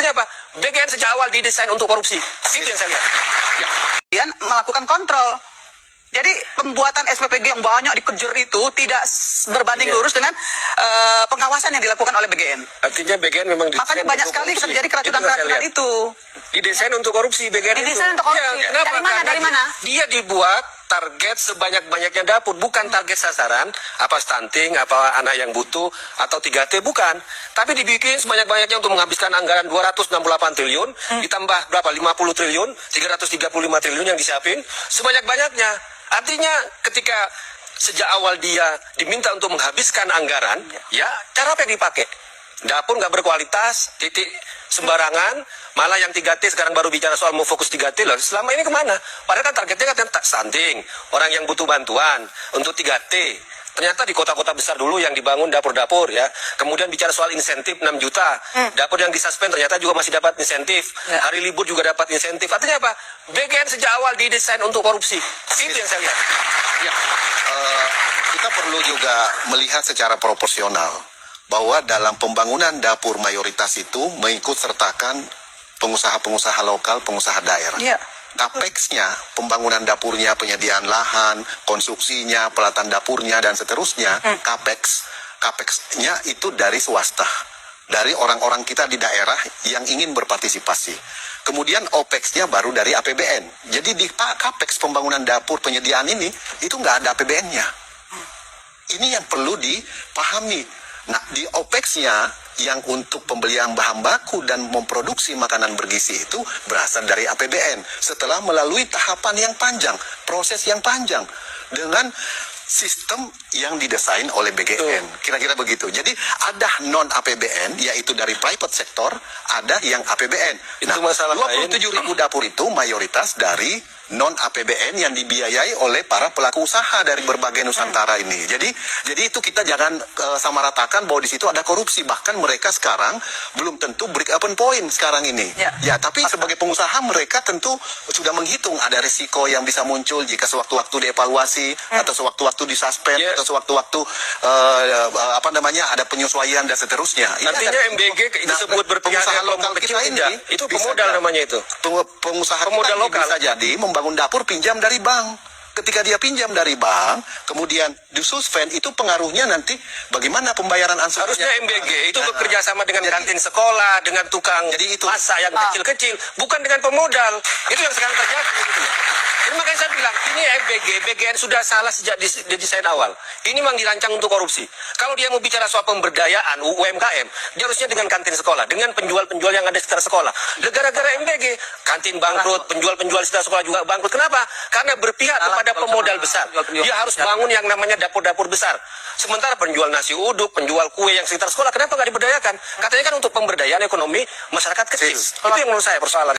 Artinya apa? BGN sejak awal didesain untuk korupsi. Itu yang saya lihat. Ya. Kemudian melakukan kontrol. Jadi pembuatan SPPG yang banyak dikejar itu tidak berbanding lurus dengan pengawasan yang dilakukan oleh BGN. Artinya BGN memang makanya banyak sekali terjadi keracunan-keracunan itu. Didesain untuk korupsi BGN. Didesain untuk korupsi. Ya, kenapa? Dari mana? Dari mana? Dia dibuat target sebanyak-banyaknya dapur, bukan target sasaran apa stunting, apa anak yang butuh atau 3T, bukan. Tapi dibikin sebanyak-banyaknya untuk menghabiskan anggaran 268 triliun, ditambah berapa? 50 triliun, 335 triliun yang disiapin, sebanyak-banyaknya. Artinya ketika sejak awal dia diminta untuk menghabiskan anggaran, ya cara apa yang dipakai? Dapur nggak berkualitas, titik sembarangan, malah yang 3T sekarang baru bicara soal mau fokus 3T loh. Selama ini kemana? Padahal kan targetnya kan stunting, orang yang butuh bantuan untuk 3T. Ternyata di kota-kota besar dulu yang dibangun dapur-dapur ya. Kemudian bicara soal insentif 6 juta. Dapur yang disuspend ternyata juga masih dapat insentif. Hari libur juga dapat insentif. Artinya apa? BGN sejak awal didesain untuk korupsi. Itu yang saya lihat. Ya, kita perlu juga melihat secara proporsional bahwa dalam pembangunan dapur mayoritas itu mengikut sertakan pengusaha-pengusaha lokal, pengusaha daerah. Ya. Capex-nya, pembangunan dapurnya, penyediaan lahan, konstruksinya, pelatan dapurnya, dan seterusnya, Capex-nya itu dari swasta. Dari orang-orang kita di daerah yang ingin berpartisipasi. Kemudian OPEX-nya baru dari APBN. Jadi di Capex pembangunan dapur penyediaan ini, itu nggak ada APBN-nya. Ini yang perlu dipahami. Nah, di OPEX-nya yang untuk pembelian bahan baku dan memproduksi makanan bergizi itu berasal dari APBN. Setelah melalui tahapan yang panjang, proses yang panjang, dengan sistem yang didesain oleh BGN. Kira-kira begitu. Jadi ada non-APBN, yaitu dari private sector, ada yang APBN. Itu masalah 27.000 dapur itu mayoritas dari non-APBN yang dibiayai oleh para pelaku usaha dari berbagai Nusantara ini. Jadi itu kita jangan samaratakan bahwa di situ ada korupsi. Bahkan mereka sekarang belum tentu break even point sekarang ini. Ya, tapi sebagai pengusaha mereka tentu sudah menghitung ada risiko yang bisa muncul jika sewaktu-waktu dievaluasi atau sewaktu-waktu disuspend atau sewaktu-waktu ada penyesuaian dan seterusnya. Artinya MBG disebut berpihak pengusaha ke lokal kita ini itu pemodal namanya itu. Pengusaha pemodal kita lokal bisa jadi membangun dapur pinjam dari bank. Ketika dia pinjam dari bank, kemudian disuspend, itu pengaruhnya nanti bagaimana pembayaran ansuransinya. Harusnya MBG itu bekerja sama dengan kantin sekolah, dengan tukang masak yang kecil-kecil, bukan dengan pemodal. Itu yang sekarang terjadi. Jadi makanya saya bilang, ini BGN sudah salah sejak di desain awal. Ini memang dirancang untuk korupsi. Kalau dia mau bicara soal pemberdayaan UMKM, dia harusnya dengan kantin sekolah, dengan penjual-penjual yang ada di sekitar sekolah. Gara-gara MBG, kantin bangkrut, penjual-penjual di sekitar sekolah juga bangkrut. Kenapa? Karena berpihak kepada pemodal besar. Dia harus bangun yang namanya dapur-dapur besar. Sementara penjual nasi uduk, penjual kue yang sekitar sekolah, kenapa nggak diberdayakan? Katanya kan untuk pemberdayaan ekonomi masyarakat kecil. Itu yang menurut saya persoalan.